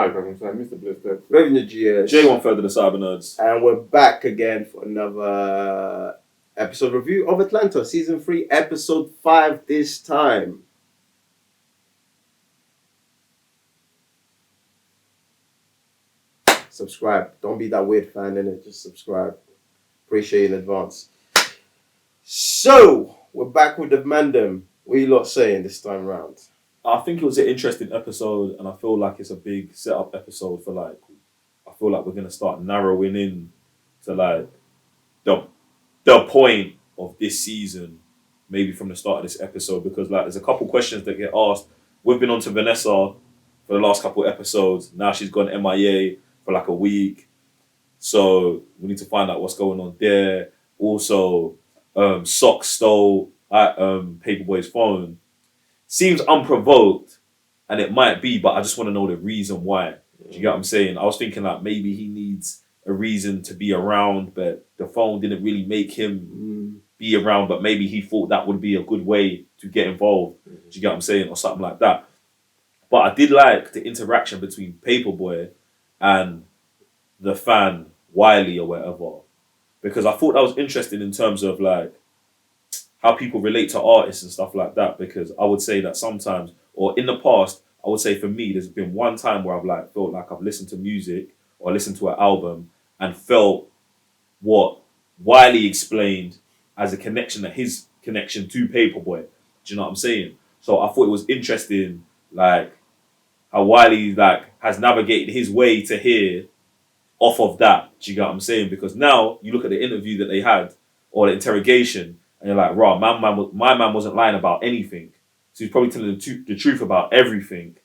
I'm sorry, Mr. Blister. Revenue GS. J1 Third of the Cyber Nerds. And we're back again for another episode review of Atlanta, Season 3, Episode 5 this time. Subscribe. Don't be that weird fan, innit? Just subscribe. Appreciate it in advance. So, we're back with the Mandem. What are you lot saying this time round? I think it was an interesting episode, and I feel like it's a big setup episode for like. I feel like we're gonna start narrowing in to like the point of this season, maybe from the start of this episode, because like there's a couple questions that get asked. We've been on to Vanessa for the last couple of episodes. Now she's gone MIA for like a week, so we need to find out what's going on there. Also, Sock stole Paperboy's phone. Seems unprovoked, and it might be, but I just want to know the reason why. Do you get what I'm saying? I was thinking like maybe he needs a reason to be around, but the phone didn't really make him be around, but maybe he thought that would be a good way to get involved. Do you get what I'm saying? Or something like that. But I did like the interaction between Paperboy and the fan, Wiley or whatever, because I thought that was interesting in terms of like how people relate to artists and stuff like that, because I would say that sometimes, or in the past, I would say for me, there's been one time where I've like felt like I've listened to music or listened to an album and felt what Wiley explained as a connection, that his connection to Paperboy. Do you know what I'm saying? So I thought it was interesting, like how Wiley like has navigated his way to here off of that. Do you get what I'm saying? Because now you look at the interview that they had or the interrogation, and you're like, "Raw, my man wasn't lying about anything. So he's probably telling the truth about everything."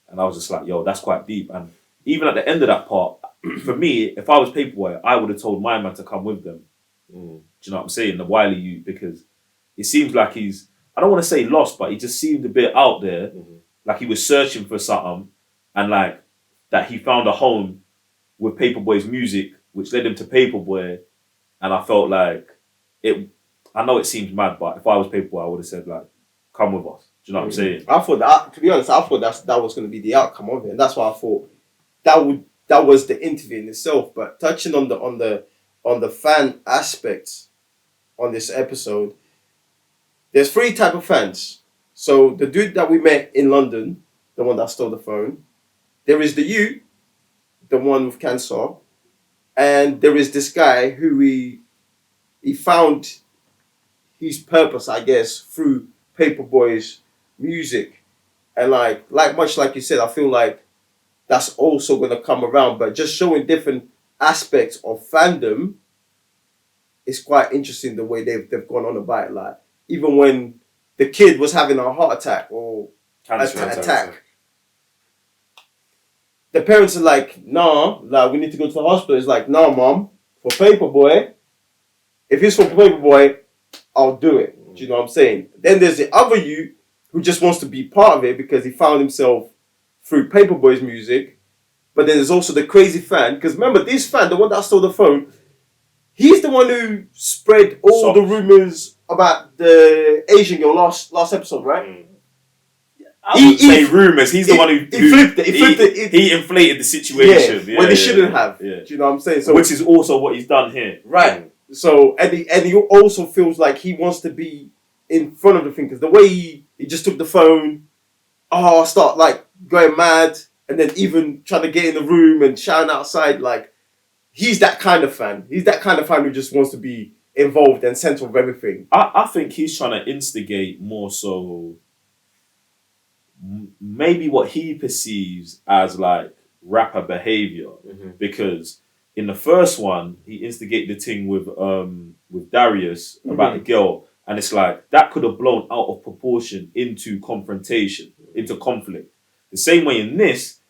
And I was just like, "Yo, that's quite deep." And even at the end of that part, for me, if I was Paperboy, I would have told my man to come with them. Do you know what I'm saying? The Wiley youth, because it seems like he's, I don't want to say lost, but he just seemed a bit out there, like he was searching for something, and like that he found a home with Paperboy's music, which led him to Paperboy. And I felt like it. I know it seems mad, but if I was Paperboy, I would have said like, "Come with us." Do you know what I'm saying? I thought that, to be honest, I thought that was going to be the outcome of it, and that's why I thought that was the interview in itself. But touching on the fan aspects on this episode, there's three type of fans. So the dude that we met in London, the one that stole the phone, there is the one with cancer, and there is this guy who he found his purpose, I guess, through Paperboy's music. And like much like you said, I feel like that's also going to come around, but just showing different aspects of fandom is quite interesting, the way they've gone on about it. Like even when the kid was having a heart attack or attack, the parents are like, "Nah, like we need to go to the hospital." It's like, "Nah, mom, for Paperboy, if it's for Paperboy, I'll do it." Do you know what I'm saying? Then there's the other you who just wants to be part of it because he found himself through Paperboy's music. But then there's also the crazy fan, because remember, this fan, the one that stole the phone, he's the one who spread all the rumors about the Asian girl last episode, right? I wouldn't say rumors. He's the one who flipped it. He inflated the situation. When he shouldn't have. Yeah. Do you know what I'm saying? So, which is also what he's done here. Right. So, and he also feels like he wants to be in front of the thing, because the way he just took the phone, start like going mad, and then even trying to get in the room and shouting outside, like he's that kind of fan. He's that kind of fan who just wants to be involved and central of everything. I think he's trying to instigate more so maybe what he perceives as like rapper behavior, because in the first one he instigated the thing with Darius about the girl, and it's like that could have blown out of proportion into confrontation, into conflict. The same way in this,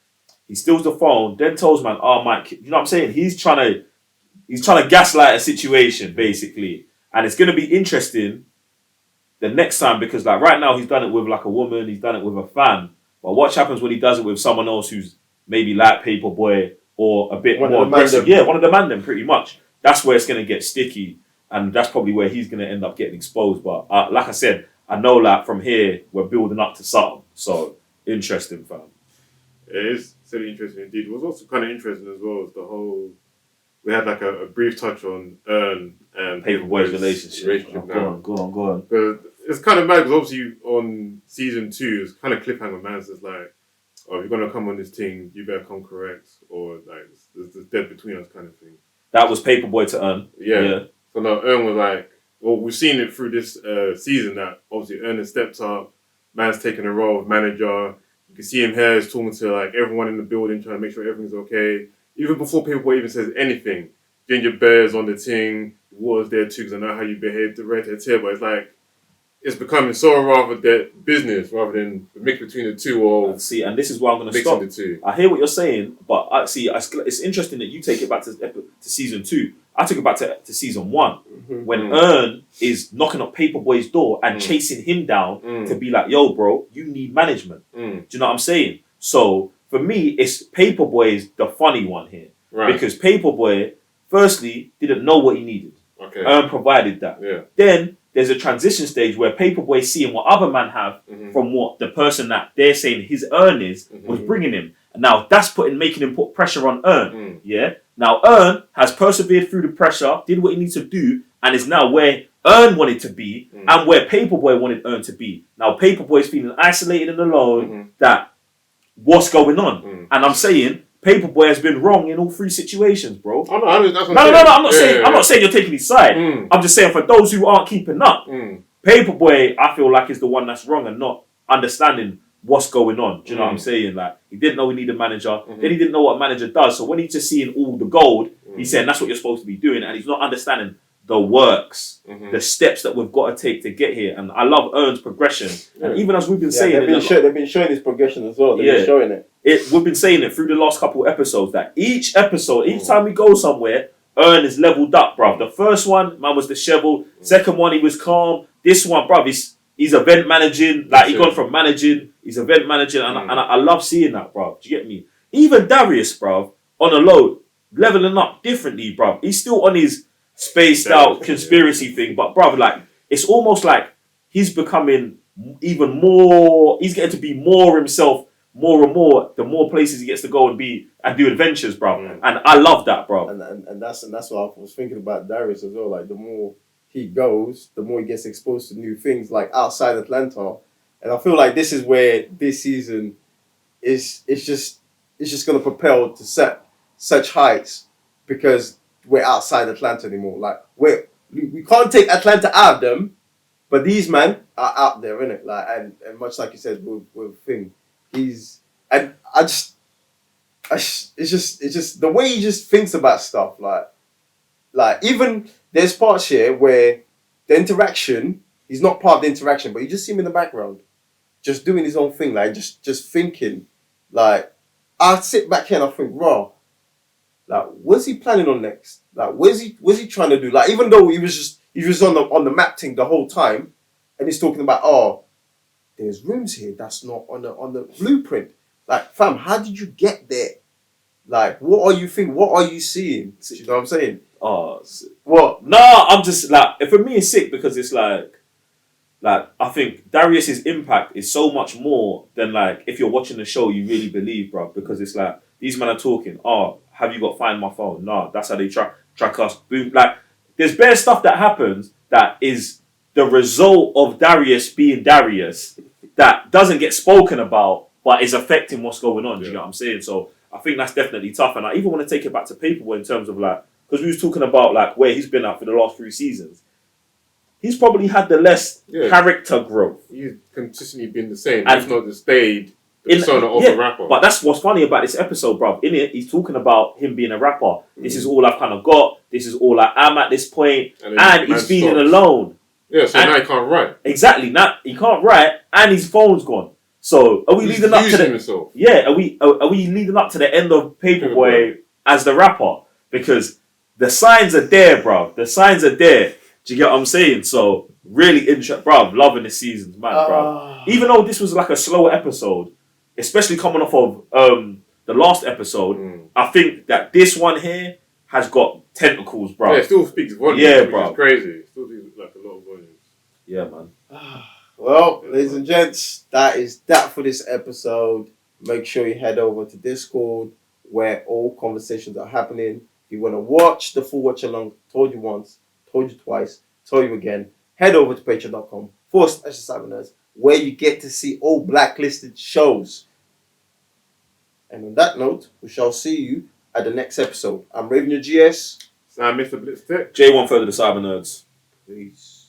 he steals the phone, then tells man, "Oh, Mike," you know what I'm saying? He's trying to gaslight a situation basically, and it's gonna be interesting the next time, because like right now he's done it with like a woman, he's done it with a fan, but what happens when he does it with someone else who's maybe like Paperboy or a bit more aggressive? Yeah, one of the man them pretty much. That's where it's gonna get sticky, and that's probably where he's gonna end up getting exposed. But like I said, I know that from here we're building up to something. So interesting, fam. It is. said it interesting indeed. It was also kind of interesting as well as the whole. We had like a brief touch on Ern and Paperboy's relationship. now. Go on. But it's kind of mad because obviously on season 2, it's kind of cliffhanger, man. So it's like, oh, if you're gonna come on this thing, you better come correct, or like there's dead between us kind of thing. That was Paperboy to Ern. Yeah. So now Ern was like, well, we've seen it through this season that obviously Ern has stepped up. Man's taking a role of manager. You can see him here, he's talking to like everyone in the building, trying to make sure everything's okay. Even before Paperboy even says anything, Ginger Bear's on the thing, Water's there too, because I know how you behave, the red hair, but it's like, it's becoming so rather that business rather than the mix between the two or see, and this is where I'm going to mixing stop. the two. I hear what you're saying, but it's interesting that you take it back to season 2. I took it back to season 1 when Ern is knocking up Paperboy's door and chasing him down to be like, yo, bro, you need management. Do you know what I'm saying? So for me, it's Paperboy is the funny one here. Right. Because Paperboy, firstly, didn't know what he needed. Okay. Ern provided that. Yeah. Then there's a transition stage where Paperboy seeing what other men have from what the person that they're saying his Ern is was bringing him. And now that's making him put pressure on Ern. Yeah. Now Ern has persevered through the pressure, did what he needs to do, and is now where Ern wanted to be and where Paperboy wanted Ern to be. Now Paperboy is feeling isolated and alone. That what's going on? And I'm saying Paperboy has been wrong in all 3 situations, bro. Oh, no, that's what No. I'm not saying. yeah. I'm not saying you're taking his side. I'm just saying for those who aren't keeping up, Paperboy, I feel like is the one that's wrong and not understanding what's going on. Do you know what I'm saying? Like he didn't know he needed a manager. Then he didn't know what a manager does. So when he's just seeing all the gold, he's saying that's what you're supposed to be doing, and he's not understanding the works, the steps that we've got to take to get here. And I love Ern's progression. And even as we've been saying, they've been showing this progression as well. They've been showing it. We've been saying it through the last couple of episodes that each time we go somewhere, Ern is leveled up, bruv. The first one, man, was disheveled. Second one, he was calm. This one, bruv, he's event managing. Like he's gone from managing, he's event managing, and I love seeing that, bruv. Do you get me? Even Darius, bruv, on a low, leveling up differently, bruv. He's still on his spaced out conspiracy thing, but bruv, like it's almost like he's becoming even more. He's getting to be more himself. More and more, the more places he gets to go and do adventures, bro. And I love that, bro. And that's what I was thinking about Darius as well. Like the more he goes, the more he gets exposed to new things, like outside Atlanta. And I feel like this is where this season is just gonna propel to such heights because we're outside Atlanta anymore. Like we can't take Atlanta out of them, but these men are out there, innit? Like and much like you said with Finn. It's just the way he just thinks about stuff. Like even there's parts here where the interaction, he's not part of the interaction, but you just see him in the background, just doing his own thing, like just thinking. Like I sit back here and I think, raw. Like what's he planning on next? Like what's he trying to do? Like even though he was on the map thing the whole time, and he's talking about there's rooms here that's not on the blueprint. Like, fam, how did you get there? Like, what are you thinking? What are you seeing? You know what I'm saying? What? No, I'm just like, for me, it's sick because it's like I think Darius's impact is so much more than like if you're watching the show, you really believe, bro. Because it's like these men are talking. Have you got Find My Phone? No, that's how they track us. Boom. Like, there's bare stuff that happens that is the result of Darius being Darius that doesn't get spoken about but is affecting what's going on. Do you know what I'm saying? So I think that's definitely tough. And I even want to take it back to Paperboy in terms of like, because we was talking about like where he's been at for the last 3 seasons. He's probably had the less character growth. He's consistently been the same. He's not just stayed the persona of a rapper. But that's what's funny about this episode, bruv. In it, he's talking about him being a rapper. This is all I've kind of got. This is all I am at this point. And he's feeling alone. Yeah, so now he can't write. Exactly. Now he can't write, and his phone's gone. So are we leading up to himself. Yeah, are we leading up to the end of Paperboy as the rapper? Because the signs are there, bruv. The signs are there. Do you get what I'm saying? So really interesting, bruv. Loving this season, man, bruv. Even though this was like a slower episode, especially coming off of the last episode, I think that this one here has got tentacles, bruv. Yeah, it still speaks volumes. Yeah, bruv. It's crazy. It still speaks like a lot of volumes. Yeah, man. Well, ladies and gents, that is that for this episode. Make sure you head over to Discord where all conversations are happening. If you want to watch the full watch along, told you once, told you twice, told you again, head over to patreon.com/7nerds where you get to see all blacklisted shows. And on that note, we shall see you at the next episode. I'm Raven your GS. So Mr. Blitz Tech. J1 further the Cyber Nerds. Peace.